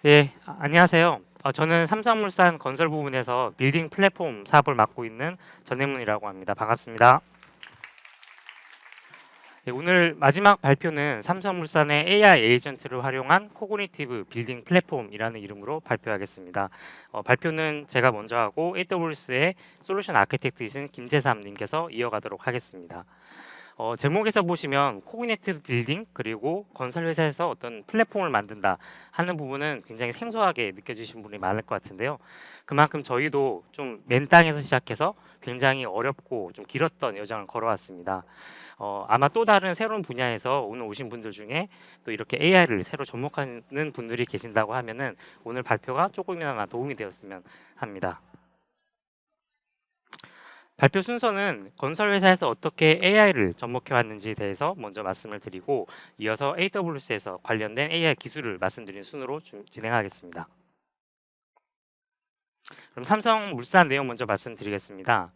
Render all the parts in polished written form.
예, 안녕하세요. 저는 삼성물산 건설 부문에서 빌딩 플랫폼 사업을 맡고 있는 전혜문이라고 합니다. 반갑습니다. 예, 오늘 마지막 발표는 삼성물산의 AI 에이전트를 활용한 코그니티브 빌딩 플랫폼이라는 이름으로 발표하겠습니다. 발표는 제가 먼저 하고 AWS의 솔루션 아키텍트이신 김재삼님께서 이어가도록 하겠습니다. 제목에서 보시면 코그니티브 빌딩 그리고 건설 회사에서 어떤 플랫폼을 만든다 하는 부분은 굉장히 생소하게 느껴지신 분이 많을 것 같은데요. 그만큼 저희도 좀 맨 땅에서 시작해서 굉장히 어렵고 좀 길었던 여정을 걸어왔습니다. 아마 또 다른 새로운 분야에서 오늘 오신 분들 중에 또 이렇게 AI를 새로 접목하는 분들이 계신다고 하면은 오늘 발표가 조금이나마 도움이 되었으면 합니다. 발표 순서는 건설 회사에서 어떻게 AI를 접목해 왔는지에 대해서 먼저 말씀을 드리고 이어서 AWS에서 관련된 AI 기술을 말씀드린 순으로 진행하겠습니다. 그럼 삼성물산 내용 먼저 말씀드리겠습니다.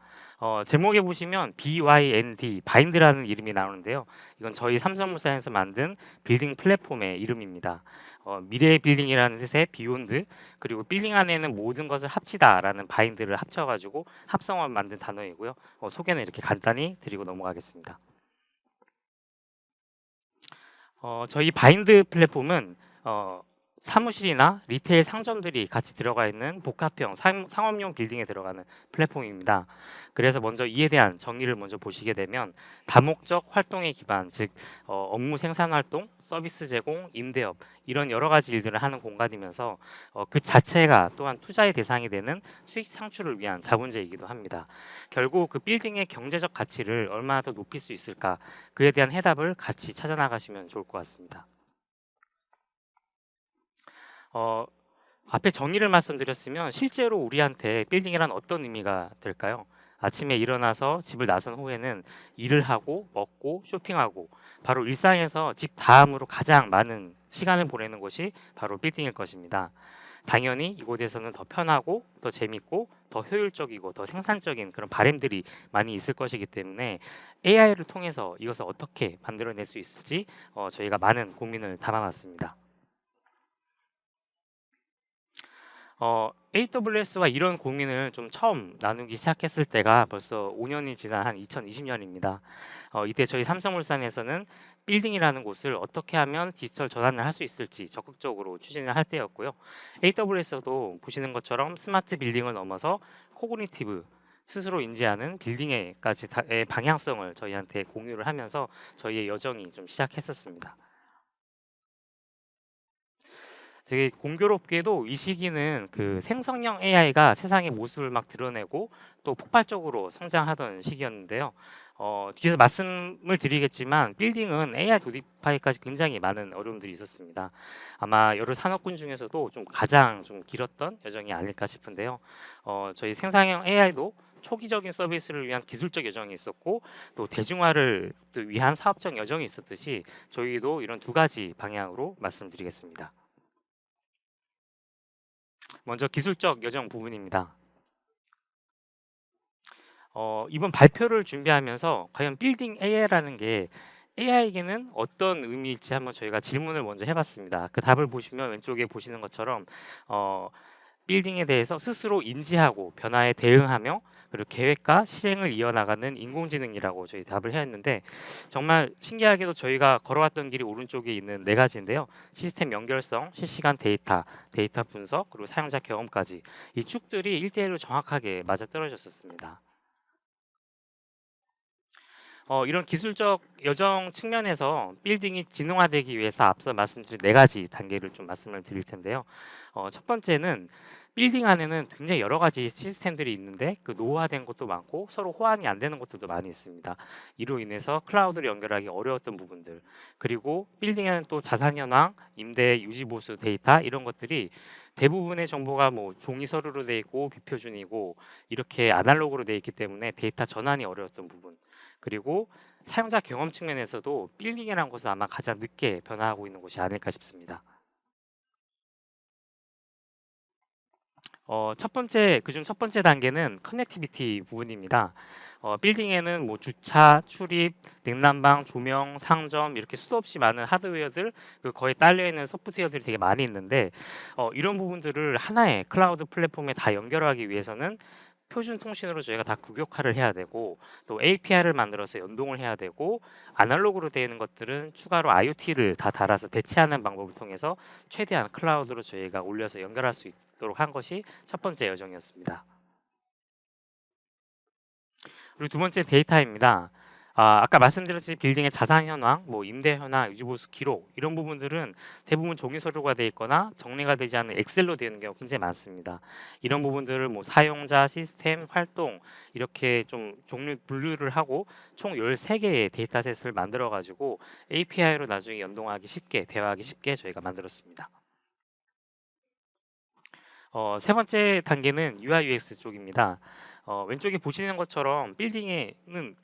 제목에 보시면 BYND, 바인드라는 이름이 나오는데요. 이건 저희 삼성물산에서 만든 빌딩 플랫폼의 이름입니다. 미래의 빌딩이라는 뜻의 비욘드, 그리고 빌딩 안에는 모든 것을 합치다라는 바인드를 합쳐가지고 합성어 만든 단어이고요. 소개는 이렇게 간단히 드리고 넘어가겠습니다. 저희 바인드 플랫폼은 사무실이나 리테일 상점들이 같이 들어가 있는 복합형 상업용 빌딩에 들어가는 플랫폼입니다. 그래서 먼저 이에 대한 정의를 먼저 보시게 되면 다목적 활동의 기반, 즉 업무 생산 활동, 서비스 제공, 임대업 이런 여러 가지 일들을 하는 공간이면서 그 자체가 또한 투자의 대상이 되는 수익 창출을 위한 자본재이기도 합니다. 결국 그 빌딩의 경제적 가치를 얼마나 더 높일 수 있을까, 그에 대한 해답을 같이 찾아 나가시면 좋을 것 같습니다. 어, 앞에 정의를 말씀드렸으면 실제로 우리한테 빌딩이란 어떤 의미가 될까요? 아침에 일어나서 집을 나선 후에는 일을 하고 먹고 쇼핑하고 바로 일상에서 집 다음으로 가장 많은 시간을 보내는 곳이 바로 빌딩일 것입니다. 당연히 이곳에서는 더 편하고 더 재밌고 더 효율적이고 더 생산적인 그런 바램들이 많이 있을 것이기 때문에 AI를 통해서 이것을 어떻게 만들어낼 수 있을지 저희가 많은 고민을 담아봤습니다. AWS와 이런 고민을 좀 처음 나누기 시작했을 때가 벌써 5년이 지난 한 2020년입니다. 이때 저희 삼성물산에서는 빌딩이라는 곳을 어떻게 하면 디지털 전환을 할 수 있을지 적극적으로 추진을 할 때였고요. AWS도 보시는 것처럼 스마트 빌딩을 넘어서 코그니티브 스스로 인지하는 빌딩에까지의 방향성을 저희한테 공유를 하면서 저희의 여정이 좀 시작했었습니다. 되게 공교롭게도 이 시기는 그 생성형 AI가 세상의 모습을 막 드러내고 또 폭발적으로 성장하던 시기였는데요. 뒤에서 말씀을 드리겠지만 빌딩은 AI 도입하기까지 굉장히 많은 어려움들이 있었습니다. 아마 여러 산업군 중에서도 좀 가장 좀 길었던 여정이 아닐까 싶은데요. 저희 생성형 AI도 초기적인 서비스를 위한 기술적 여정이 있었고 또 대중화를 또 위한 사업적 여정이 있었듯이 저희도 이런 두 가지 방향으로 말씀드리겠습니다. 먼저 기술적 여정 부분입니다. 이번 발표를 준비하면서 과연 빌딩 AI라는 게 AI에게는 어떤 의미일지 한번 저희가 질문을 먼저 해봤습니다. 그 답을 보시면 왼쪽에 보시는 것처럼 어, 빌딩에 대해서 스스로 인지하고 변화에 대응하며 그리고 계획과 실행을 이어나가는 인공지능이라고 저희 답을 해왔는데 정말 신기하게도 저희가 걸어왔던 길이 오른쪽에 있는 네 가지인데요. 시스템 연결성, 실시간 데이터, 데이터 분석, 그리고 사용자 경험까지 이 축들이 1대1로 정확하게 맞아떨어졌었습니다. 이런 기술적 여정 측면에서 빌딩이 진흥화되기 위해서 앞서 말씀드린 네 가지 단계를 좀 말씀을 드릴 텐데요. 첫 번째는 빌딩 안에는 굉장히 여러 가지 시스템들이 있는데 그 노후화된 것도 많고 서로 호환이 안 되는 것들도 많이 있습니다. 이로 인해서 클라우드를 연결하기 어려웠던 부분들, 그리고 빌딩에는 또 자산 현황, 임대 유지 보수 데이터 이런 것들이 대부분의 정보가 뭐 종이 서류로 돼 있고 비표준이고 이렇게 아날로그로 돼 있기 때문에 데이터 전환이 어려웠던 부분. 그리고 사용자 경험 측면에서도 빌딩이라는 곳은 아마 가장 늦게 변화하고 있는 곳이 아닐까 싶습니다. 첫 번째 그중 첫 번째 단계는 커넥티비티 부분입니다. 빌딩에는 뭐 주차, 출입, 냉난방, 조명, 상점 이렇게 수도 없이 많은 하드웨어들 거기에 딸려 있는 소프트웨어들이 되게 많이 있는데 이런 부분들을 하나의 클라우드 플랫폼에 다 연결하기 위해서는 표준 통신으로 저희가 다 국역화를 해야 되고 또 API를 만들어서 연동을 해야 되고 아날로그로 되어 있는 것들은 추가로 IoT를 다 달아서 대체하는 방법을 통해서 최대한 클라우드로 저희가 올려서 연결할 수 있도록 한 것이 첫 번째 여정이었습니다. 그리고 두 번째 데이터입니다. 아까 말씀드렸듯이 빌딩의 자산 현황, 뭐 임대 현황, 유지보수 기록 이런 부분들은 대부분 종이 서류가 되어 있거나 정리가 되지 않은 엑셀로 되는 경우가 굉장히 많습니다. 이런 부분들을 뭐 사용자, 시스템, 활동 이렇게 좀 종류 분류를 하고 총 13개의 데이터셋을 만들어 가지고 API로 나중에 연동하기 쉽게, 대화하기 쉽게 저희가 만들었습니다. 세 번째 단계는 UI UX 쪽입니다. 왼쪽에 보시는 것처럼 빌딩에는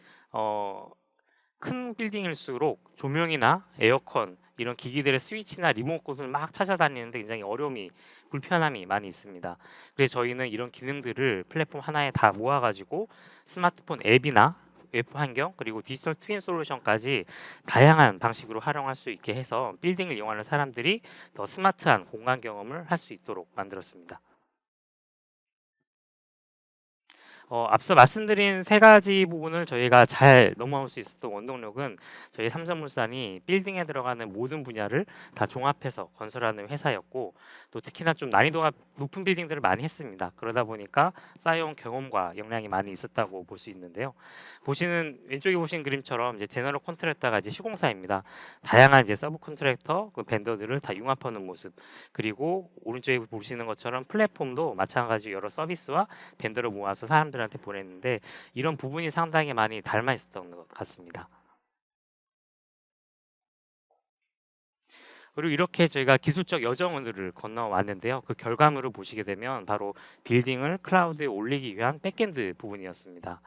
큰 빌딩일수록 조명이나 에어컨 이런 기기들의 스위치나 리모컨을 막 찾아다니는데 굉장히 어려움이 불편함이 많이 있습니다. 그래서 저희는 이런 기능들을 플랫폼 하나에 다 모아가지고 스마트폰 앱이나 웹 환경 그리고 디지털 트윈 솔루션까지 다양한 방식으로 활용할 수 있게 해서 빌딩을 이용하는 사람들이 더 스마트한 공간 경험을 할 수 있도록 만들었습니다. 앞서 말씀드린 세 가지 부분을 저희가 잘 넘어올 수 있었던 원동력은 저희 삼성물산이 빌딩에 들어가는 모든 분야를 다 종합해서 건설하는 회사였고 또 특히나 좀 난이도가 높은 빌딩들을 많이 했습니다. 그러다 보니까 쌓여온 경험과 역량이 많이 있었다고 볼 수 있는데요. 보시는 왼쪽에 보신 그림처럼 이제 제너럴 컨트랙터가 이제 시공사입니다. 다양한 이제 서브 컨트랙터 그 벤더들을 다 융합하는 모습 그리고 오른쪽에 보시는 것처럼 플랫폼도 마찬가지 여러 서비스와 벤더를 모아서 사람들한테 보냈는데 이런 부분이 상당히 많이 닮아 있었던 것 같습니다. 그리고 이렇게 저희가 기술적 여정을 건너왔는데요. 그 결과물을 보시게 되면 바로 빌딩을 클라우드에 올리기 위한 백엔드 부분이었습니다.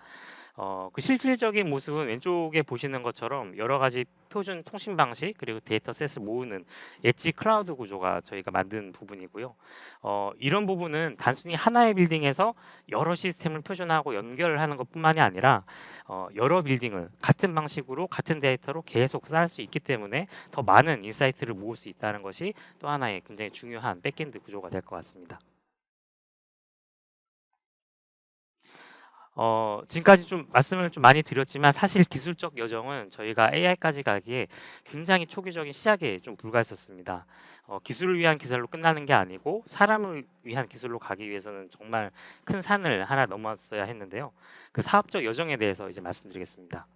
그 실질적인 모습은 왼쪽에 보시는 것처럼 여러 가지 표준 통신 방식 그리고 데이터셋을 모으는 엣지 클라우드 구조가 저희가 만든 부분이고요. 이런 부분은 단순히 하나의 빌딩에서 여러 시스템을 표준화하고 연결하는 것뿐만이 아니라 여러 빌딩을 같은 방식으로 같은 데이터로 계속 쌓을 수 있기 때문에 더 많은 인사이트를 모을 수 있다는 것이 또 하나의 굉장히 중요한 백엔드 구조가 될 것 같습니다. 지금까지 좀 말씀을 좀 많이 드렸지만 사실 기술적 여정은 저희가 AI까지 가기에 굉장히 초기적인 시작에 좀 불과했었습니다. 기술을 위한 기술로 끝나는 게 아니고 사람을 위한 기술로 가기 위해서는 정말 큰 산을 하나 넘었어야 했는데요. 그 사업적 여정에 대해서 이제 말씀드리겠습니다.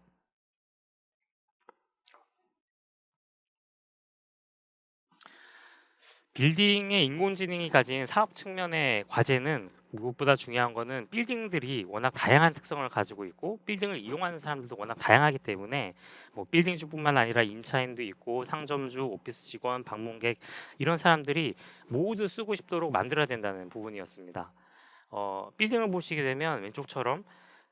빌딩의 인공지능이 가진 사업 측면의 과제는 무엇보다 중요한 거는 빌딩들이 워낙 다양한 특성을 가지고 있고 빌딩을 이용하는 사람들도 워낙 다양하기 때문에 뭐 빌딩주뿐만 아니라 임차인도 있고 상점주, 오피스 직원, 방문객 이런 사람들이 모두 쓰고 싶도록 만들어야 된다는 부분이었습니다. 빌딩을 보시게 되면 왼쪽처럼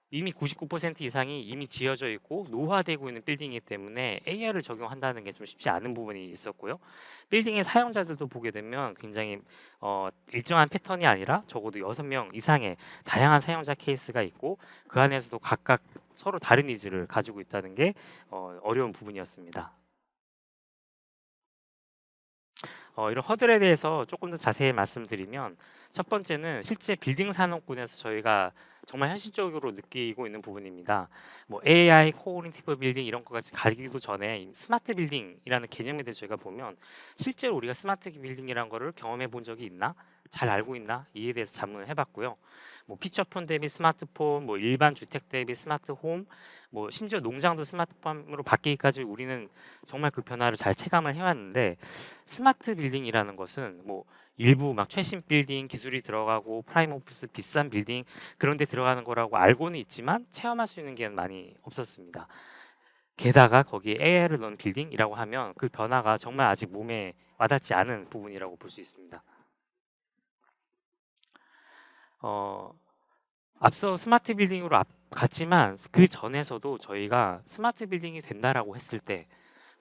이미 99% 이상이 이미 지어져 있고 노후화되고 있는 빌딩이기 때문에 AI를 적용한다는 게 좀 쉽지 않은 부분이 있었고요. 빌딩의 사용자들도 보게 되면 굉장히 일정한 패턴이 아니라 적어도 6명 이상의 다양한 사용자 케이스가 있고 그 안에서도 각각 서로 다른 니즈를 가지고 있다는 게 어려운 부분이었습니다. 이런 허들에 대해서 조금 더 자세히 말씀드리면 첫 번째는 실제 빌딩 산업군에서 저희가 정말 현실적으로 느끼고 있는 부분입니다. 뭐 AI, 코그니티브 빌딩 이런 거까지 가기도 전에 이 스마트 빌딩이라는 개념에 대해서 저희가 보면 실제로 우리가 스마트 빌딩이라는 거를 경험해 본 적이 있나? 잘 알고 있나? 이에 대해서 자문을 해봤고요. 뭐 피처폰 대비 스마트폰, 뭐 일반 주택 대비 스마트홈, 뭐 심지어 농장도 스마트폰으로 바뀌기까지 우리는 정말 그 변화를 잘 체감을 해왔는데 스마트 빌딩이라는 것은 뭐 일부 막 최신 빌딩 기술이 들어가고 프라임 오피스 비싼 빌딩 그런 데 들어가는 거라고 알고는 있지만 체험할 수 있는 게 많이 없었습니다. 게다가 거기에 AI를 넣은 빌딩이라고 하면 그 변화가 정말 아직 몸에 와닿지 않은 부분이라고 볼 수 있습니다. 어, 앞서 스마트 빌딩으로 갔지만 그 전에서도 저희가 스마트 빌딩이 된다라고 했을 때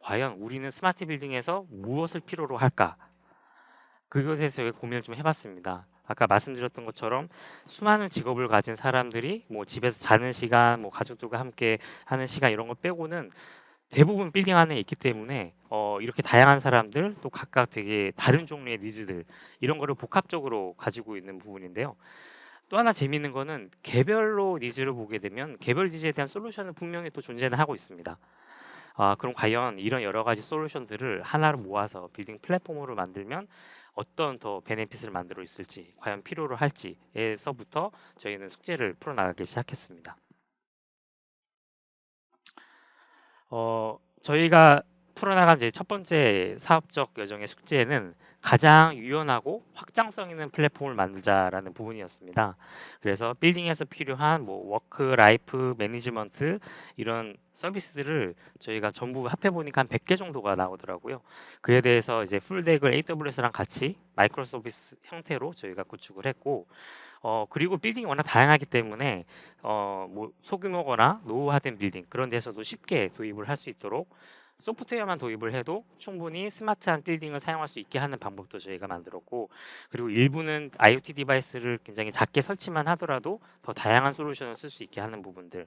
과연 우리는 스마트 빌딩에서 무엇을 필요로 할까? 그것에 대해서 고민을 좀 해봤습니다. 아까 말씀드렸던 것처럼 수많은 직업을 가진 사람들이 뭐 집에서 자는 시간, 뭐 가족들과 함께 하는 시간 이런 거 빼고는 대부분 빌딩 안에 있기 때문에 이렇게 다양한 사람들 또 각각 되게 다른 종류의 니즈들 이런 거를 복합적으로 가지고 있는 부분인데요. 또 하나 재미있는 거는 개별로 니즈를 보게 되면 개별 니즈에 대한 솔루션은 분명히 또 존재는 하고 있습니다. 그럼 과연 이런 여러 가지 솔루션들을 하나로 모아서 빌딩 플랫폼으로 만들면 어떤 더 베네핏을 만들어 있을지, 과연 필요로 할지에서부터 저희는 숙제를 풀어나가기 시작했습니다. 저희가 풀어나간 이제 첫 번째 사업적 여정의 숙제는 가장 유연하고 확장성 있는 플랫폼을 만들자라는 부분이었습니다. 그래서 빌딩에서 필요한 뭐 워크, 라이프, 매니지먼트 이런 서비스들을 저희가 전부 합해 보니까 한 100개 정도가 나오더라고요. 그에 대해서 이제 풀덱을 AWS랑 같이 마이크로 서비스 형태로 저희가 구축을 했고 그리고 빌딩이 워낙 다양하기 때문에 뭐 소규모거나 노후화된 빌딩 그런 데서도 쉽게 도입을 할 수 있도록 소프트웨어만 도입을 해도 충분히 스마트한 빌딩을 사용할 수 있게 하는 방법도 저희가 만들었고, 그리고 일부는 IoT 디바이스를 굉장히 작게 설치만 하더라도 더 다양한 솔루션을 쓸 수 있게 하는 부분들,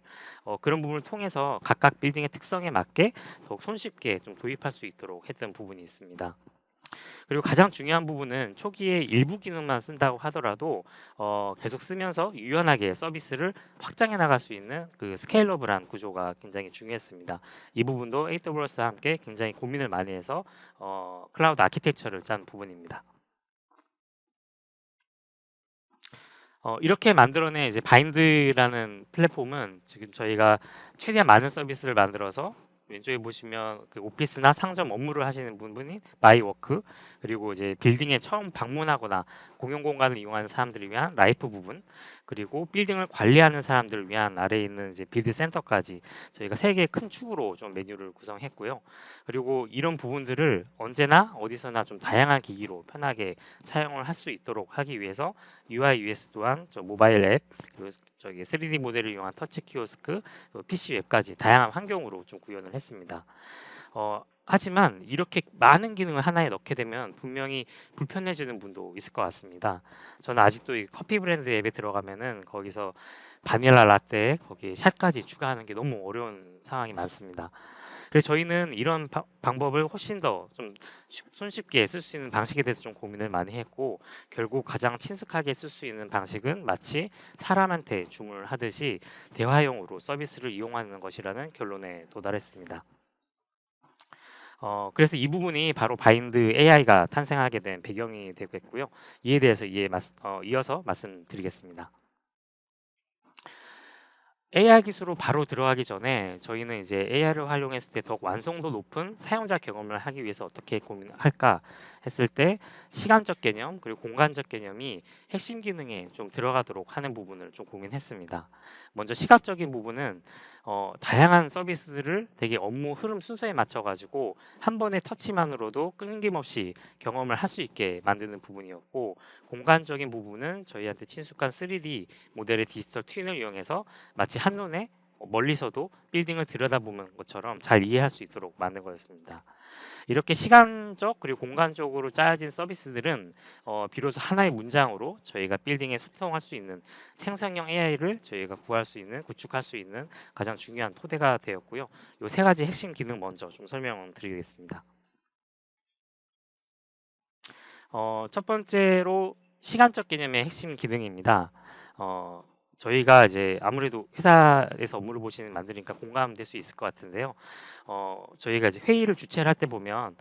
그런 부분을 통해서 각각 빌딩의 특성에 맞게 더욱 손쉽게 좀 도입할 수 있도록 했던 부분이 있습니다. 그리고 가장 중요한 부분은 초기에 일부 기능만 쓴다고 하더라도 계속 쓰면서 유연하게 서비스를 확장해 나갈 수 있는 그 스케일러블한 구조가 굉장히 중요했습니다. 이 부분도 AWS와 함께 굉장히 고민을 많이 해서 클라우드 아키텍처를 짠 부분입니다. 이렇게 만들어낸 이제 바인드라는 플랫폼은 지금 저희가 최대한 많은 서비스를 만들어서 왼쪽에 보시면 그 오피스나 상점 업무를 하시는 분이 마이워크, 그리고 이제 빌딩에 처음 방문하거나 공용 공간을 이용하는 사람들을 위한 라이프 부분, 그리고 빌딩을 관리하는 사람들을 위한 아래에 있는 이제 빌드 센터까지 저희가 세 개의 큰 축으로 좀 메뉴를 구성했고요. 그리고 이런 부분들을 언제나 어디서나 좀 다양한 기기로 편하게 사용을 할 수 있도록 하기 위해서 UI, UX 또한 저 모바일 앱, 그리고 저기 3D 모델을 이용한 터치 키오스크, PC 웹까지 다양한 환경으로 좀 구현을 했습니다. 하지만 이렇게 많은 기능을 하나에 넣게 되면 분명히 불편해지는 분도 있을 것 같습니다. 저는 아직도 이 커피 브랜드 앱에 들어가면은 거기서 바닐라 라떼 거기에 샷까지 추가하는 게 너무 어려운 상황이 많습니다. 그래서 저희는 이런 방법을 훨씬 더 좀 손쉽게 쓸 수 있는 방식에 대해서 좀 고민을 많이 했고, 결국 가장 친숙하게 쓸 수 있는 방식은 마치 사람한테 주문을 하듯이 대화용으로 서비스를 이용하는 것이라는 결론에 도달했습니다. 그래서 이 부분이 바로 바인드 AI가 탄생하게 된 배경이 되겠고요. 이에 대해서 이어서 말씀드리겠습니다. AI 기술로 바로 들어가기 전에 저희는 이제 AI를 활용했을 때 더욱 완성도 높은 사용자 경험을 하기 위해서 어떻게 고민할까 했을 때 시간적 개념 그리고 공간적 개념이 핵심 기능에 좀 들어가도록 하는 부분을 좀 고민했습니다. 먼저 시각적인 부분은 다양한 서비스들을 되게 업무 흐름 순서에 맞춰 가지고 한 번의 터치만으로도 끊김없이 경험을 할 수 있게 만드는 부분이었고, 공간적인 부분은 저희한테 친숙한 3D 모델의 디지털 트윈을 이용해서 마치 한눈에 멀리서도 빌딩을 들여다보는 것처럼 잘 이해할 수 있도록 만든 거였습니다. 이렇게 시간적 그리고 공간적으로 짜여진 서비스들은 비로소 하나의 문장으로 저희가 빌딩에 소통할 수 있는 생성형 AI를 저희가 구축할 수 있는 가장 중요한 토대가 되었고요. 이 세 가지 핵심 기능 먼저 좀 설명드리겠습니다. 첫 번째로 시간적 개념의 핵심 기능입니다. 저희가 이제 아무래도 회사에서 업무를 보시는 만드니까 공감될 수 있을 것 같은데요. 저희가 이제 회의를 주최를 할 때 보면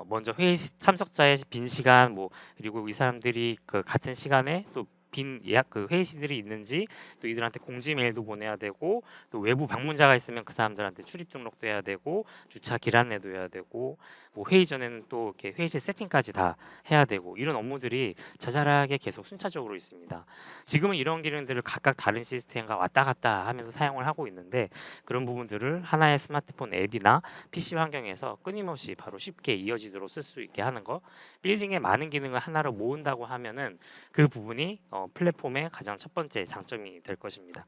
먼저 회의 참석자의 빈 시간 뭐 그리고 이 사람들이 그 같은 시간에 또 빈 예약 그 회의실들이 있는지 또 이들한테 공지 메일도 보내야 되고 또 외부 방문자가 있으면 그 사람들한테 출입 등록도 해야 되고 주차 기란내도 해야 되고 뭐 회의 전에는 또 이렇게 회의실 세팅까지 다 해야 되고 이런 업무들이 자잘하게 계속 순차적으로 있습니다. 지금은 이런 기능들을 각각 다른 시스템과 왔다 갔다 하면서 사용을 하고 있는데 그런 부분들을 하나의 스마트폰 앱이나 PC 환경에서 끊임없이 바로 쉽게 이어지도록 쓸 수 있게 하는 거, 빌딩의 많은 기능을 하나로 모은다고 하면은 그 부분이 플랫폼의 가장 첫 번째 장점이 될 것입니다.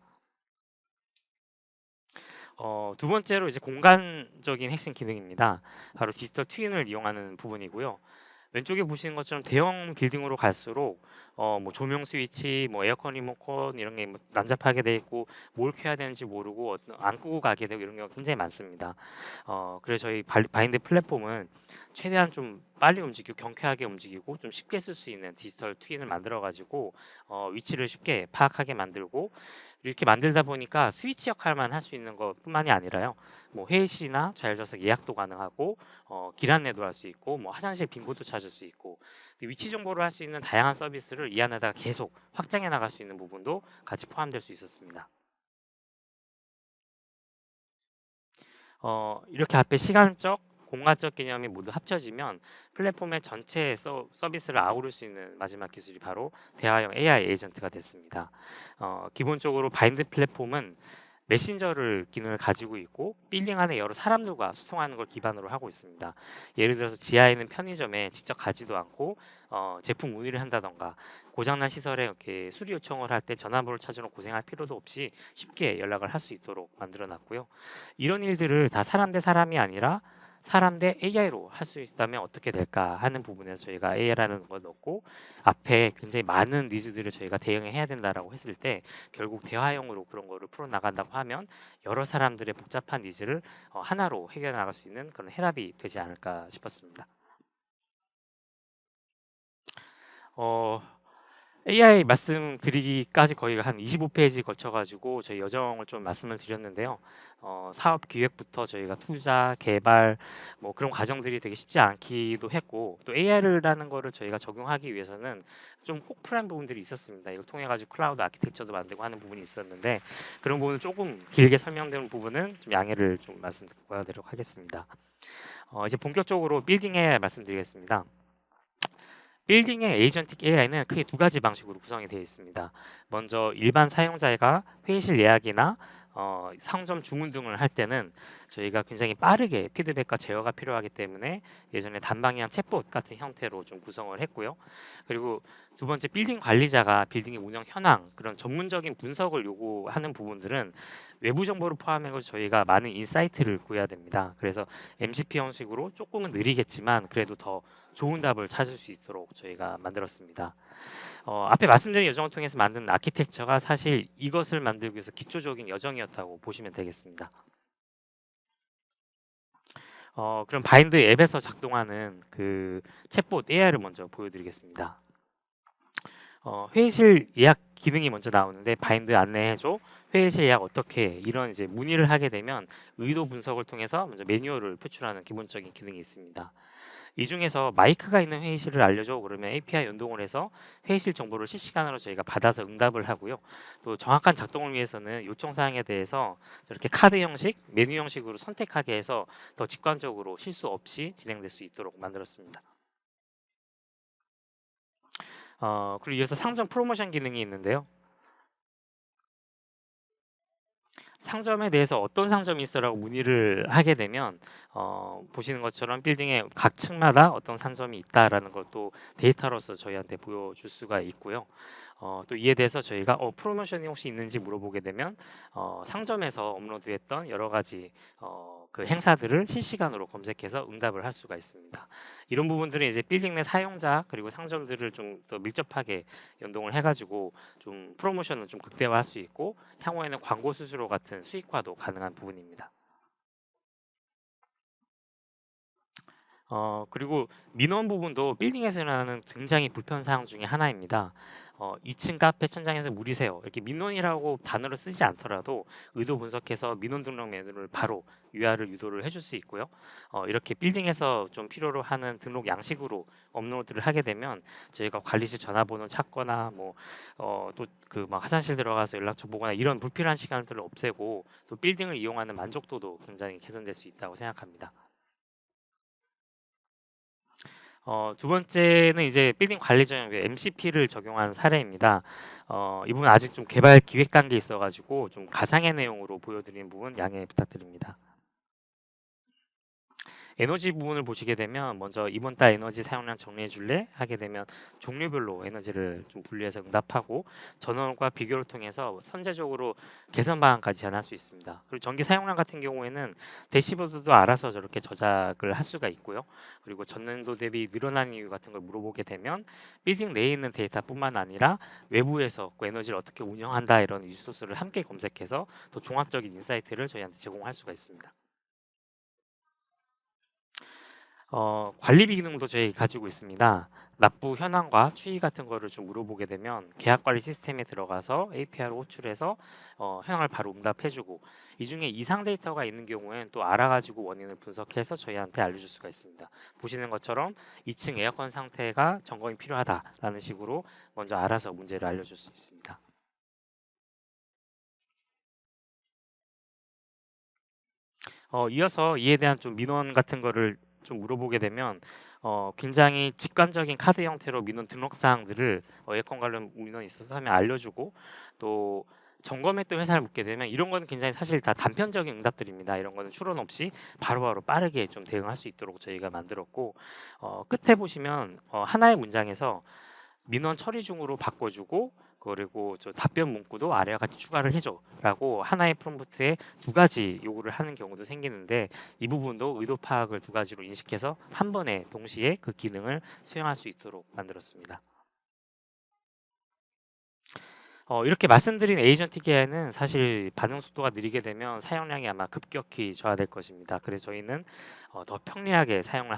두 번째로 이제 공간적인 핵심 기능입니다. 바로 디지털 트윈을 이용하는 부분이고요. 왼쪽에 보시는 것처럼 대형 빌딩으로 갈수록 뭐 조명 스위치, 뭐 에어컨 리모컨 이런 게 뭐 난잡하게 돼 있고 뭘 켜야 되는지 모르고 안 끄고 가게 되고 이런 경우가 굉장히 많습니다. 그래서 저희 바인드 플랫폼은 최대한 좀 빨리 움직이고 경쾌하게 움직이고 좀 쉽게 쓸 수 있는 디지털 트윈을 만들어 가지고 위치를 쉽게 파악하게 만들고 이렇게 만들다 보니까 스위치 역할만 할 수 있는 것뿐만이 아니라요. 뭐 회의실이나 좌회전석 예약도 가능하고 길 안내도 할 수 있고 뭐 화장실 빈곳도 찾을 수 있고 위치 정보를 할 수 있는 다양한 서비스를 이 안에다가 계속 확장해 나갈 수 있는 부분도 같이 포함될 수 있었습니다. 이렇게 앞에 시간적, 공간적 개념이 모두 합쳐지면 플랫폼의 전체 서비스를 아우를 수 있는 마지막 기술이 바로 대화형 AI 에이전트가 됐습니다. 기본적으로 바인드 플랫폼은 메신저를 기능을 가지고 있고 빌딩 안에 여러 사람들과 소통하는 걸 기반으로 하고 있습니다. 예를 들어서 지하에 있는 편의점에 직접 가지도 않고 제품 문의를 한다던가 고장난 시설에 이렇게 수리 요청을 할 때 전화번호를 찾으러 고생할 필요도 없이 쉽게 연락을 할 수 있도록 만들어 놨고요. 이런 일들을 다 사람 대 사람이 아니라 사람 대 AI로 할 수 있다면 어떻게 될까 하는 부분에서 저희가 AI라는 걸 넣고 앞에 굉장히 많은 니즈들을 저희가 대응해야 된다라고 했을 때 결국 대화형으로 그런 거를 풀어 나간다고 하면 여러 사람들의 복잡한 니즈를 하나로 해결해 나갈 수 있는 그런 해답이 되지 않을까 싶었습니다. 어, AI 말씀드리기까지 거의 한 25페이지 거쳐가지고 저희 여정을 좀 말씀을 드렸는데요. 사업 기획부터 저희가 투자, 개발 뭐 그런 과정들이 되게 쉽지 않기도 했고 또 AI라는 거를 저희가 적용하기 위해서는 좀 꼭 필요한 부분들이 있었습니다. 이걸 통해 가지고 클라우드 아키텍처도 만들고 하는 부분이 있었는데 그런 부분을 조금 길게 설명되는 부분은 좀 양해를 좀 말씀드리도록 하겠습니다. 이제 본격적으로 빌딩 AI 말씀드리겠습니다. 빌딩의 에이전틱 AI는 크게 두 가지 방식으로 구성이 되어 있습니다. 먼저 일반 사용자가 회의실 예약이나 상점 주문 등을 할 때는 저희가 굉장히 빠르게 피드백과 제어가 필요하기 때문에 예전에 단방향 챗봇 같은 형태로 좀 구성을 했고요. 그리고 두 번째 빌딩 관리자가 빌딩의 운영 현황 그런 전문적인 분석을 요구하는 부분들은 외부 정보를 포함해서 저희가 많은 인사이트를 구해야 됩니다. 그래서 MCP 형식으로 조금은 느리겠지만 그래도 더 좋은 답을 찾을 수 있도록 저희가 만들었습니다. 앞에 말씀드린 여정을 통해서 만든 아키텍처가 사실 이것을 만들기 위해서 기초적인 여정이었다고 보시면 되겠습니다. 그럼 바인드 앱에서 작동하는 그 챗봇 AI를 먼저 보여드리겠습니다. 회의실 예약 기능이 먼저 나오는데 바인드 안내해줘 회의실 예약 어떻게 이런 이제 문의를 하게 되면 의도 분석을 통해서 먼저 매뉴얼을 표출하는 기본적인 기능이 있습니다. 이 중에서 마이크가 있는 회의실을 알려줘 그러면 API 연동을 해서 회의실 정보를 실시간으로 저희가 받아서 응답을 하고요. 또 정확한 작동을 위해서는 요청 사항에 대해서 저렇게 카드 형식, 메뉴 형식으로 선택하게 해서 더 직관적으로 실수 없이 진행될 수 있도록 만들었습니다. 그리고 이어서 상점 프로모션 기능이 있는데요. 상점에 대해서 어떤 상점이 있어라고 문의를 하게 되면 보시는 것처럼 빌딩의 각 층마다 어떤 상점이 있다라는 걸 또 데이터로서 저희한테 보여줄 수가 있고요. 또 이에 대해서 저희가 프로모션이 혹시 있는지 물어보게 되면 상점에서 업로드했던 여러 가지 그 행사들을 실시간으로 검색해서 응답을 할 수가 있습니다. 이런 부분들은 이제 빌딩 내 사용자 그리고 상점들을 좀 더 밀접하게 연동을 해가지고 좀 프로모션을 좀 극대화할 수 있고 향후에는 광고 수수료 같은 수익화도 가능한 부분입니다. 그리고 민원 부분도 빌딩에서 일어나는 굉장히 불편 사항 중에 하나입니다. 2층 카페 천장에서 물이 새요. 이렇게 민원이라고 단어를 쓰지 않더라도 의도 분석해서 민원 등록 메뉴를 바로 유아를 유도를 해줄 수 있고요. 이렇게 빌딩에서 좀 필요로 하는 등록 양식으로 업로드를 하게 되면 저희가 관리실 전화번호 찾거나 뭐 또 그 막 화장실 들어가서 연락처 보거나 이런 불필요한 시간들을 없애고 또 빌딩을 이용하는 만족도도 굉장히 개선될 수 있다고 생각합니다. 두 번째는 이제 빌딩 관리 전용 MCP를 적용한 사례입니다. 이 부분 아직 좀 개발 기획 단계에 있어가지고 좀 가상의 내용으로 보여드리는 부분 양해 부탁드립니다. 에너지 부분을 보시게 되면 먼저 이번 달 에너지 사용량 정리해 줄래? 하게 되면 종류별로 에너지를 좀 분류해서 응답하고 전원과 비교를 통해서 선제적으로 개선 방안까지 제안할 수 있습니다. 그리고 전기 사용량 같은 경우에는 대시보드도 알아서 저렇게 저작을 할 수가 있고요. 그리고 전년도 대비 늘어난 이유 같은 걸 물어보게 되면 빌딩 내에 있는 데이터뿐만 아니라 외부에서 그 에너지를 어떻게 운영한다 이런 뉴스소스를 함께 검색해서 더 종합적인 인사이트를 저희한테 제공할 수가 있습니다. 관리비 기능도 저희 가지고 있습니다. 납부 현황과 추이 같은 거를 좀 물어보게 되면 계약 관리 시스템에 들어가서 API를 호출해서 현황을 바로 응답해주고 이 중에 이상 데이터가 있는 경우에는 또 알아가지고 원인을 분석해서 저희한테 알려줄 수가 있습니다. 보시는 것처럼 2층 에어컨 상태가 점검이 필요하다라는 식으로 먼저 알아서 문제를 알려줄 수 있습니다. 이어서 이에 대한 좀 민원 같은 거를 좀 물어보게 되면 굉장히 직관적인 카드 형태로 민원 등록 사항들을 에어컨 관련 민원이 있어서 하면 알려주고 또 점검했던 회사를 묻게 되면 이런 거는 굉장히 사실 다 단편적인 응답들입니다. 이런 거는 추론 없이 바로바로 빠르게 좀 대응할 수 있도록 저희가 만들었고 끝에 보시면 하나의 문장에서 민원 처리 중으로 바꿔주고 그리고 저 답변 문구도 아래와 같이 추가를 해줘라고 하나의 프롬프트에 두 가지 요구를 하는 경우도 생기는데 이 부분도 의도 파악을 두 가지로 인식해서 한 번에 동시에 그 기능을 수행할 수 있도록 만들었습니다. 이렇게 말씀드린 에이전틱 AI는 사실 반응 속도가 느리게 되면 사용량이 아마 급격히 저하될 것입니다. 그래서 저희는 더 편리하게 사용을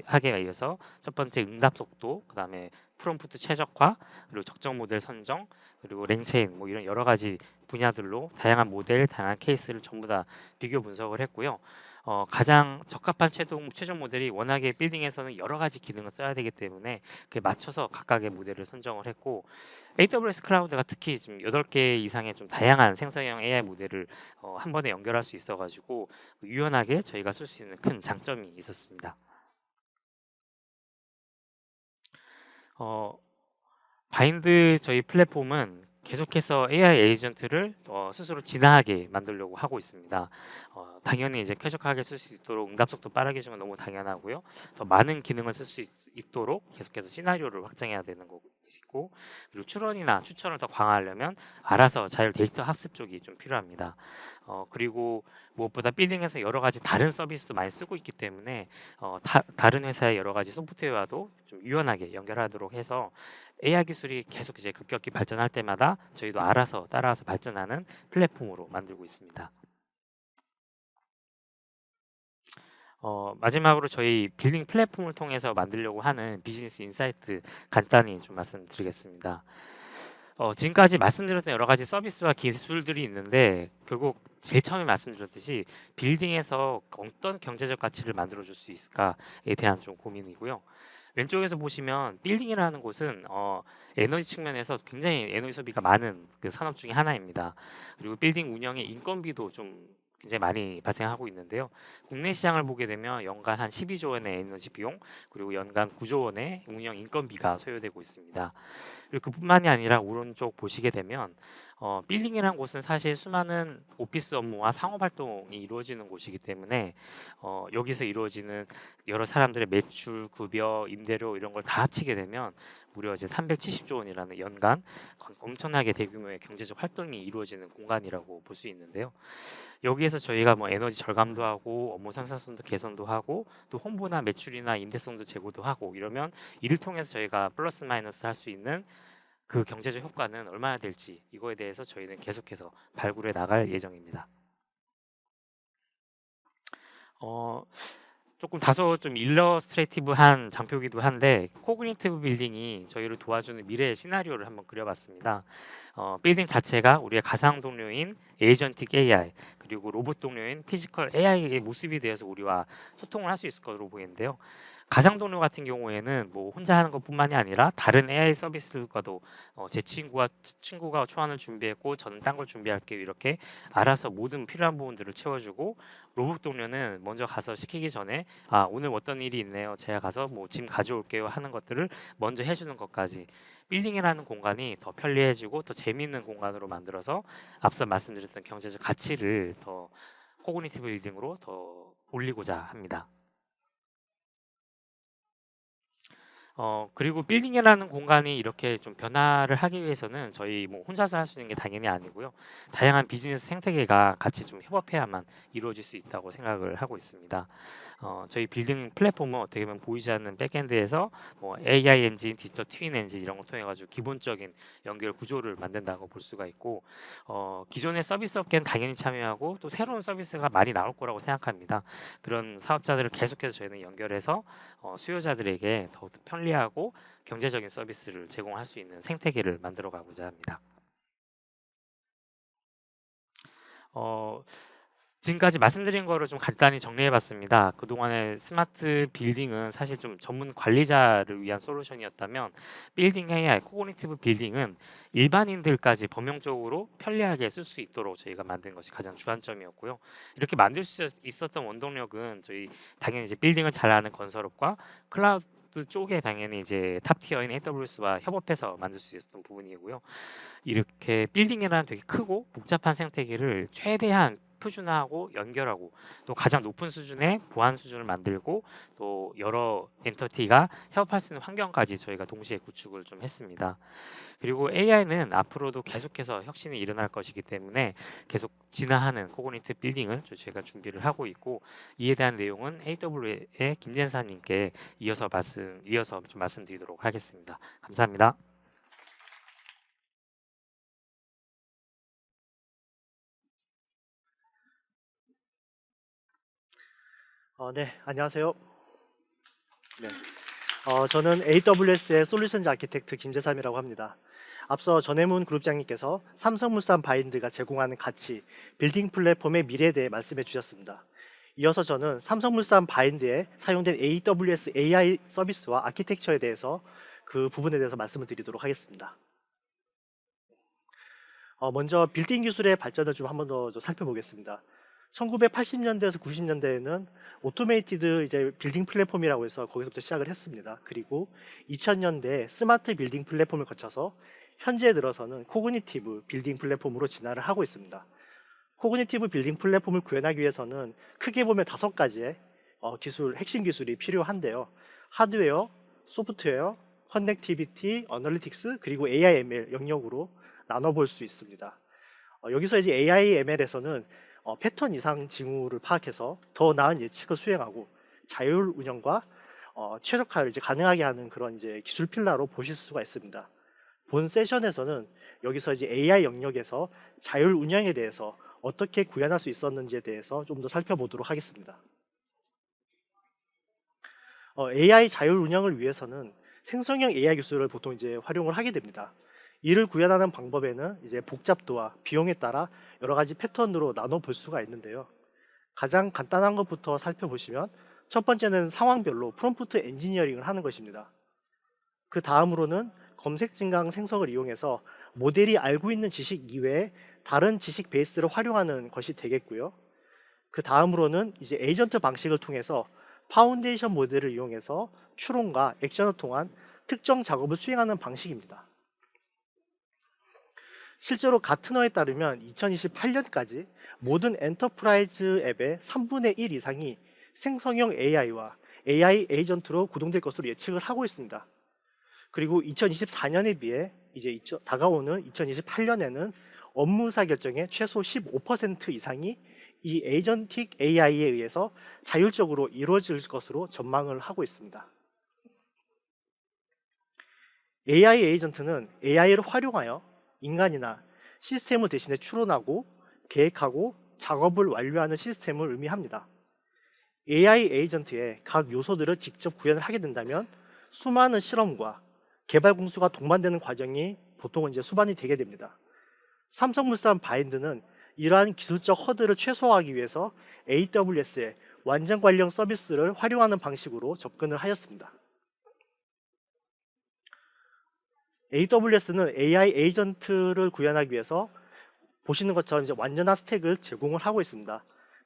하게 위해서 첫 번째 응답 속도, 그 다음에 프롬프트 최적화, 그리고 적정 모델 선정, 그리고 랭체인 뭐 이런 여러 가지 분야들로 다양한 모델, 다양한 케이스를 전부 다 비교 분석을 했고요. 가장 적합한 최종 모델이 워낙에 빌딩에서는 여러 가지 기능을 써야 되기 때문에 그에 맞춰서 각각의 모델을 선정을 했고 AWS 클라우드가 특히 지금 8개 이상의 좀 다양한 생성형 AI 모델을 한 번에 연결할 수 있어가지고 유연하게 저희가 쓸 수 있는 큰 장점이 있었습니다. 어, 바인드 저희 플랫폼은 계속해서 AI 에이전트를 스스로 진화하게 만들려고 하고 있습니다. 당연히 이제 쾌적하게 쓸 수 있도록 응답 속도 빠르게 주면 너무 당연하고요. 더 많은 기능을 쓸 수 있도록 계속해서 시나리오를 확장해야 되는 거고 그리고 추론이나 추천을 더 강화하려면 알아서 자율 데이터 학습 쪽이 좀 필요합니다. 그리고 무엇보다 빌딩에서 여러 가지 다른 서비스도 많이 쓰고 있기 때문에 다른 회사의 여러 가지 소프트웨어와도 좀 유연하게 연결하도록 해서 AI 기술이 계속 이제 급격히 발전할 때마다 저희도 알아서 따라와서 발전하는 플랫폼으로 만들고 있습니다. 마지막으로 저희 빌딩 플랫폼을 통해서 만들려고 하는 비즈니스 인사이트 간단히 좀 말씀드리겠습니다. 지금까지 말씀드렸던 여러 가지 서비스와 기술들이 있는데 결국 제일 처음에 말씀드렸듯이 빌딩에서 어떤 경제적 가치를 만들어줄 수 있을까에 대한 좀 고민이고요. 왼쪽에서 보시면 빌딩이라는 곳은 에너지 측면에서 굉장히 에너지 소비가 많은 그 산업 중에 하나입니다. 그리고 빌딩 운영의 인건비도 좀 굉장히 많이 발생하고 있는데요. 국내 시장을 보게 되면 연간 한 12조 원의 에너지 비용 그리고 연간 9조 원의 운영 인건비가 소요되고 있습니다. 그리고 그뿐만이 아니라 오른쪽 보시게 되면 빌딩이라는 곳은 사실 수많은 오피스 업무와 상업 활동이 이루어지는 곳이기 때문에 여기서 이루어지는 여러 사람들의 매출, 급여, 임대료 이런 걸 다 합치게 되면 무려 이제 370조 원이라는 연간 엄청나게 대규모의 경제적 활동이 이루어지는 공간이라고 볼 수 있는데요. 여기에서 저희가 뭐 에너지 절감도 하고 업무 생산성도 개선도 하고 또 홍보나 매출이나 임대성도 제고도 하고 이러면 이를 통해서 저희가 플러스 마이너스 할 수 있는 그 경제적 효과는 얼마나 될지 이거에 대해서 저희는 계속해서 발굴해 나갈 예정입니다. 어, 조금 다소 좀 일러스트레이티브한 장표기도 한데 코그니티브 빌딩이 저희를 도와주는 미래의 시나리오를 한번 그려봤습니다. 빌딩 자체가 우리의 가상 동료인 에이전틱 AI 그리고 로봇 동료인 피지컬 AI의 모습이 되어서 우리와 소통을 할 수 있을 것으로 보이는데요. 가상 동료 같은 경우에는 뭐 혼자 하는 것뿐만이 아니라 다른 AI 서비스과도 제 친구가 초안을 준비했고 저는 딴 걸 준비할게요 이렇게 알아서 모든 필요한 부분들을 채워주고 로봇 동료는 먼저 가서 시키기 전에 오늘 어떤 일이 있네요 제가 가서 뭐 짐 가져올게요 하는 것들을 먼저 해주는 것까지 빌딩이라는 공간이 더 편리해지고 더 재미있는 공간으로 만들어서 앞서 말씀드렸던 경제적 가치를 더 코그니티브 빌딩으로 더 올리고자 합니다. 그리고 빌딩이라는 공간이 이렇게 좀 변화를 하기 위해서는 저희 뭐 혼자서 할 수 있는 게 당연히 아니고요. 다양한 비즈니스 생태계가 같이 좀 협업해야만 이루어질 수 있다고 생각을 하고 있습니다. 저희 빌딩 플랫폼은 어떻게 보면 보이지 않는 백엔드에서 뭐 AI 엔진, 디지털 트윈 엔진 이런 걸 통해 가지고 기본적인 연결 구조를 만든다고 볼 수가 있고, 기존의 서비스 업계는 당연히 참여하고 또 새로운 서비스가 많이 나올 거라고 생각합니다. 그런 사업자들을 계속해서 저희는 연결해서 수요자들에게 더욱 편리하고 경제적인 서비스를 제공할 수 있는 생태계를 만들어 가고자 합니다. 어, 지금까지 말씀드린 거를 좀 간단히 정리해 봤습니다. 그동안의 스마트 빌딩은 사실 좀 전문 관리자를 위한 솔루션이었다면, 빌딩 AI, 코그니티브 빌딩은 일반인들까지 범용적으로 편리하게 쓸 수 있도록 저희가 만든 것이 가장 주안점이었고요. 이렇게 만들 수 있었던 원동력은 저희 당연히 이제 빌딩을 잘 아는 건설업과 클라우드 쪽에 당연히 이제 탑 티어인 AWS와 협업해서 만들 수 있었던 부분이고요. 이렇게 빌딩이라는 되게 크고 복잡한 생태계를 최대한 표준화하고 연결하고 또 가장 높은 수준의 보안 수준을 만들고 또 여러 엔터티가 협업할 수 있는 환경까지 저희가 동시에 구축을 좀 했습니다. 그리고 AI는 앞으로도 계속해서 혁신이 일어날 것이기 때문에 계속 진화하는 코그니티브 빌딩을 저희가 준비를 하고 있고, 이에 대한 내용은 AW의 김진사님께 이어서 좀 말씀드리도록 하겠습니다. 감사합니다. 네, 안녕하세요. 네, 저는 AWS의 솔루션즈 아키텍트 김재삼이라고 합니다. 앞서 전혜문 그룹장님께서 삼성물산 바인드가 제공하는 가치, 빌딩 플랫폼의 미래에 대해 말씀해 주셨습니다. 이어서 저는 삼성물산 바인드에 사용된 AWS AI 서비스와 아키텍처에 대해서 그 부분에 대해서 말씀을 드리도록 하겠습니다. 먼저 빌딩 기술의 발전을 좀 한번 더 살펴보겠습니다. 1980년대에서 90년대에는 오토메이티드 이제 빌딩 플랫폼이라고 해서 거기서부터 시작을 했습니다. 그리고 2000년대 스마트 빌딩 플랫폼을 거쳐서 현재 들어서는 코그니티브 빌딩 플랫폼으로 진화를 하고 있습니다. 코그니티브 빌딩 플랫폼을 구현하기 위해서는 크게 보면 5가지의 핵심 기술이 필요한데요. 하드웨어, 소프트웨어, 커넥티비티, 어널리틱스, 그리고 AI ML 영역으로 나눠볼 수 있습니다. 여기서 이제 AI ML에서는 패턴 이상 징후를 파악해서 더 나은 예측을 수행하고 자율 운영과 최적화를 이제 가능하게 하는 그런 이제 기술 필라로 보실 수가 있습니다. 본 세션에서는 여기서 이제 AI 영역에서 자율 운영에 대해서 어떻게 구현할 수 있었는지에 대해서 좀 더 살펴보도록 하겠습니다. AI 자율 운영을 위해서는 생성형 AI 기술을 보통 이제 활용을 하게 됩니다. 이를 구현하는 방법에는 이제 복잡도와 비용에 따라 여러 가지 패턴으로 나눠 볼 수가 있는데요. 가장 간단한 것부터 살펴보시면 첫 번째는 상황별로 프롬프트 엔지니어링을 하는 것입니다. 그 다음으로는 검색 증강 생성을 이용해서 모델이 알고 있는 지식 이외에 다른 지식 베이스를 활용하는 것이 되겠고요. 그 다음으로는 이제 에이전트 방식을 통해서 파운데이션 모델을 이용해서 추론과 액션을 통한 특정 작업을 수행하는 방식입니다. 실제로 가트너에 따르면 2028년까지 모든 엔터프라이즈 앱의 3분의 1 이상이 생성형 AI와 AI 에이전트로 구동될 것으로 예측을 하고 있습니다. 그리고 2024년에 비해 이제 다가오는 2028년에는 업무사 결정의 최소 15% 이상이 이 에이전틱 AI에 의해서 자율적으로 이루어질 것으로 전망을 하고 있습니다. AI 에이전트는 AI를 활용하여 인간이나 시스템을 대신에 추론하고 계획하고 작업을 완료하는 시스템을 의미합니다. AI 에이전트의 각 요소들을 직접 구현을 하게 된다면 수많은 실험과 개발 공수가 동반되는 과정이 보통은 이제 수반이 되게 됩니다. 삼성물산 바인드는 이러한 기술적 허들을 최소화하기 위해서 AWS의 완전 관련 서비스를 활용하는 방식으로 접근을 하였습니다. AWS는 AI 에이전트를 구현하기 위해서 보시는 것처럼 이제 완전한 스택을 제공을 하고 있습니다.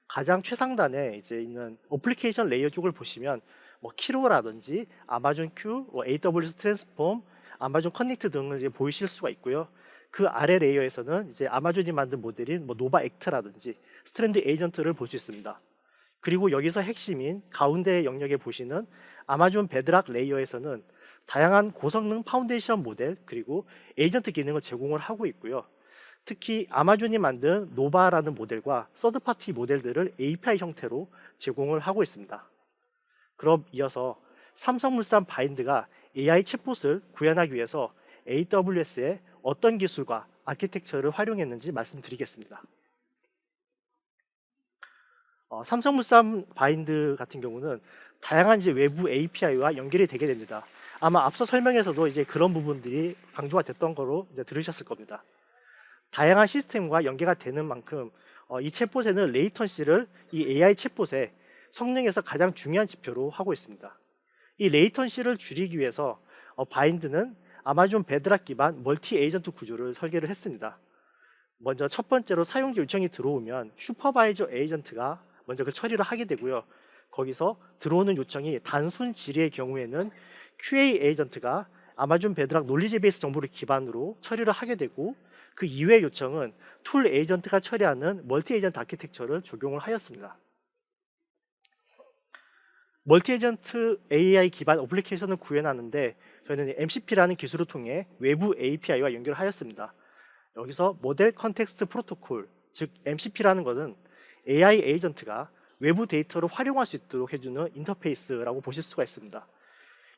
가장 최상단에 이제 있는 어플리케이션 레이어 쪽을 보시면 뭐 키로라든지 아마존 큐, AWS 트랜스폼, 아마존 커넥트 등을 이제 보이실 수가 있고요. 그 아래 레이어에서는 이제 아마존이 만든 모델인 뭐 노바 액트라든지 스트랜드 에이전트를 볼 수 있습니다. 그리고 여기서 핵심인 가운데 영역에 보시는 아마존 베드락 레이어에서는 다양한 고성능 파운데이션 모델 그리고 에이전트 기능을 제공을 하고 있고요. 특히 아마존이 만든 노바라는 모델과 서드파티 모델들을 API 형태로 제공을 하고 있습니다. 그럼 이어서 삼성물산 바인드가 AI 챗봇을 구현하기 위해서 AWS의 어떤 기술과 아키텍처를 활용했는지 말씀드리겠습니다. 삼성물산 바인드 같은 경우는 다양한 이제 외부 API와 연결이 되게 됩니다. 아마 앞서 설명에서도 이제 그런 부분들이 강조가 됐던 거로 이제 들으셨을 겁니다. 다양한 시스템과 연계가 되는 만큼 이 챗봇에는 레이턴시를 이 AI 챗봇의 성능에서 가장 중요한 지표로 하고 있습니다. 이 레이턴시를 줄이기 위해서 바인드는 아마존 베드락 기반 멀티 에이전트 구조를 설계를 했습니다. 먼저 첫 번째로 사용자 요청이 들어오면 슈퍼바이저 에이전트가 먼저 그 처리를 하게 되고요. 거기서 들어오는 요청이 단순 질의의 경우에는 QA 에이전트가 아마존 베드락 놀리지 베이스 정보를 기반으로 처리를 하게 되고, 그 이외의 요청은 툴 에이전트가 처리하는 멀티 에이전트 아키텍처를 적용을 하였습니다. 멀티 에이전트 AI 기반 어플리케이션을 구현하는데 저희는 MCP라는 기술을 통해 외부 API와 연결하였습니다. 여기서 모델 컨텍스트 프로토콜, 즉 MCP라는 것은 AI 에이전트가 외부 데이터를 활용할 수 있도록 해주는 인터페이스라고 보실 수가 있습니다.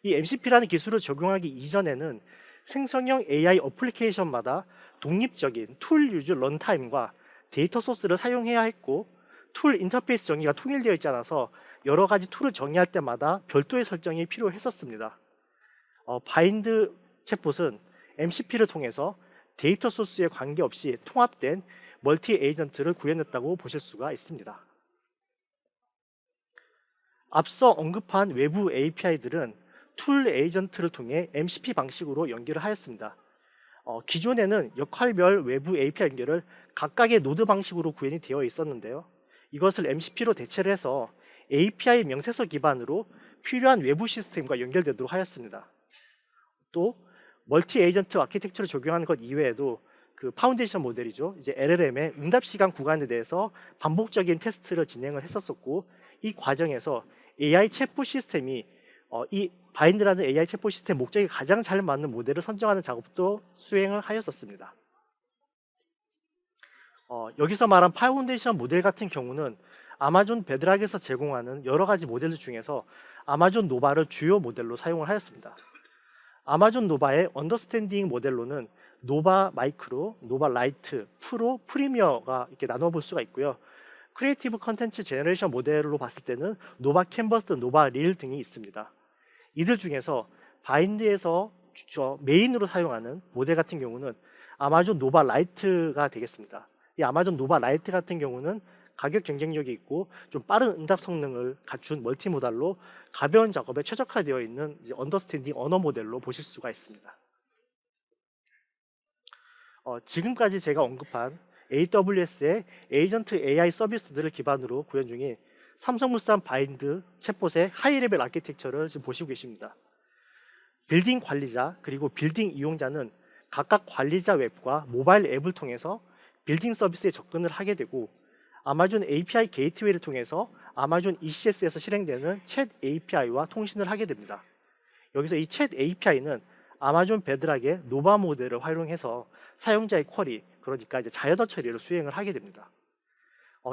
이 MCP라는 기술을 적용하기 이전에는 생성형 AI 어플리케이션마다 독립적인 툴 유즈 런타임과 데이터 소스를 사용해야 했고, 툴 인터페이스 정의가 통일되어 있지 않아서 여러 가지 툴을 정의할 때마다 별도의 설정이 필요했었습니다. 바인드 챗봇은 MCP를 통해서 데이터 소스에 관계없이 통합된 멀티 에이전트를 구현했다고 보실 수가 있습니다. 앞서 언급한 외부 API들은 툴 에이전트를 통해 MCP 방식으로 연결을 하였습니다. 기존에는 역할별 외부 API 연결을 각각의 노드 방식으로 구현이 되어 있었는데요. 이것을 MCP로 대체를 해서 API 명세서 기반으로 필요한 외부 시스템과 연결되도록 하였습니다. 또 멀티 에이전트 아키텍처를 적용하는 것 이외에도 그 파운데이션 모델이죠. 이제 LLM의 응답 시간 구간에 대해서 반복적인 테스트를 진행을 했었고, 이 과정에서 AI 챗봇 시스템이 이 바인드라는 AI 챗봇 시스템 목적에 가장 잘 맞는 모델을 선정하는 작업도 수행을 하였었습니다. 여기서 말한 파운데이션 모델 같은 경우는 아마존 베드락에서 제공하는 여러 가지 모델들 중에서 아마존 노바를 주요 모델로 사용을 하였습니다. 아마존 노바의 언더스탠딩 모델로는 노바 마이크로, 노바 라이트, 프로, 프리미어가 이렇게 나눠볼 수가 있고요. 크리에이티브 컨텐츠 제너레이션 모델로 봤을 때는 노바 캔버스, 노바 릴 등이 있습니다. 이들 중에서 바인드에서 메인으로 사용하는 모델 같은 경우는 아마존 노바 라이트가 되겠습니다. 이 아마존 노바 라이트 같은 경우는 가격 경쟁력이 있고 좀 빠른 응답 성능을 갖춘 멀티모달로 가벼운 작업에 최적화되어 있는 언더스탠딩 언어 모델로 보실 수가 있습니다. 지금까지 제가 언급한 AWS의 에이전트 AI 서비스들을 기반으로 구현 중인 삼성물산 바인드 챗봇의 하이레벨 아키텍처를 지금 보시고 계십니다. 빌딩 관리자 그리고 빌딩 이용자는 각각 관리자 웹과 모바일 앱을 통해서 빌딩 서비스에 접근을 하게 되고, 아마존 API 게이트웨이를 통해서 아마존 ECS에서 실행되는 챗 API와 통신을 하게 됩니다. 여기서 이 챗 API는 아마존 베드락의 노바 모델을 활용해서 사용자의 쿼리, 그러니까 이제 자연어 처리를 수행을 하게 됩니다.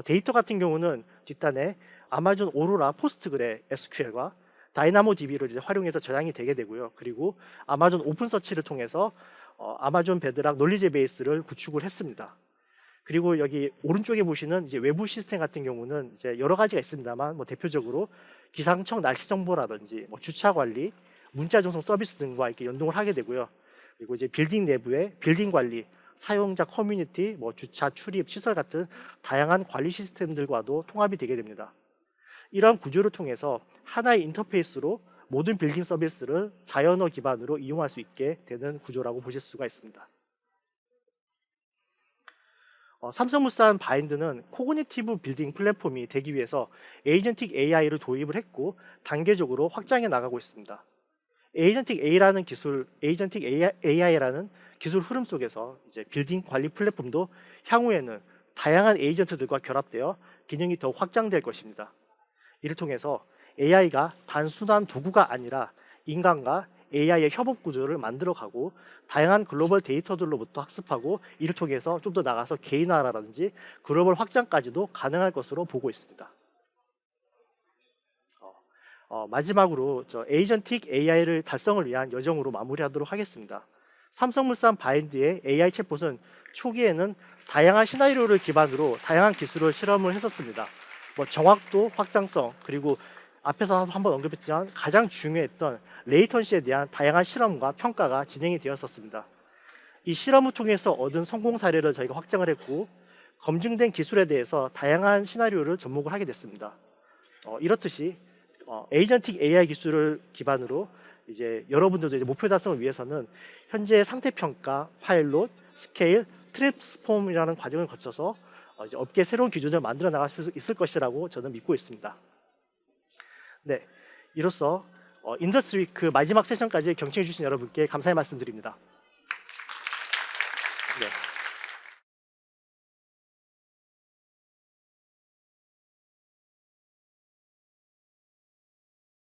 데이터 같은 경우는 뒷단에 아마존 오로라 포스트그레 SQL과 다이나모 DB를 이제 활용해서 저장이 되게 되고요. 그리고 아마존 오픈서치를 통해서 아마존 베드락 놀리지 베이스를 구축을 했습니다. 그리고 여기 오른쪽에 보시는 이제 외부 시스템 같은 경우는 이제 여러 가지가 있습니다만, 뭐 대표적으로 기상청 날씨 정보라든지 뭐 주차 관리, 문자 전송 서비스 등과 이렇게 연동을 하게 되고요. 그리고 이제 빌딩 내부의 빌딩 관리, 사용자 커뮤니티, 뭐 주차 출입, 시설 같은 다양한 관리 시스템들과도 통합이 되게 됩니다. 이러한 구조를 통해서 하나의 인터페이스로 모든 빌딩 서비스를 자연어 기반으로 이용할 수 있게 되는 구조라고 보실 수가 있습니다. 삼성물산 바인드는 코그니티브 빌딩 플랫폼이 되기 위해서 에이전틱 AI를 도입을 했고 단계적으로 확장해 나가고 있습니다. 에이전틱 AI라는 기술 흐름 속에서 이제 빌딩 관리 플랫폼도 향후에는 다양한 에이전트들과 결합되어 기능이 더 확장될 것입니다. 이를 통해서 AI가 단순한 도구가 아니라 인간과 AI의 협업 구조를 만들어가고 다양한 글로벌 데이터들로부터 학습하고 이를 통해서 좀 더 나가서 개인화라든지 글로벌 확장까지도 가능할 것으로 보고 있습니다. 마지막으로 에이전틱 AI를 달성을 위한 여정으로 마무리하도록 하겠습니다. 삼성물산 바인드의 AI 챗봇은 초기에는 다양한 시나리오를 기반으로 다양한 기술을 실험을 했었습니다. 정확도, 확장성, 그리고 앞에서 한번 언급했지만 가장 중요했던 레이턴시에 대한 다양한 실험과 평가가 진행이 되었었습니다. 이 실험을 통해서 얻은 성공 사례를 저희가 확장을 했고 검증된 기술에 대해서 다양한 시나리오를 접목을 하게 됐습니다. 이렇듯이 에이전틱 AI 기술을 기반으로 이제 여러분들도 이제 목표 달성을 위해서는 현재 상태 평가, 파일럿, 스케일, 트랜스폼이라는 과정을 거쳐서 이제 업계 새로운 기준을 만들어 나갈 수 있을 것이라고 저는 믿고 있습니다. 네, 이로써 인더스트리 위크 마지막 세션까지 경청해 주신 여러분께 감사의 말씀드립니다. 네.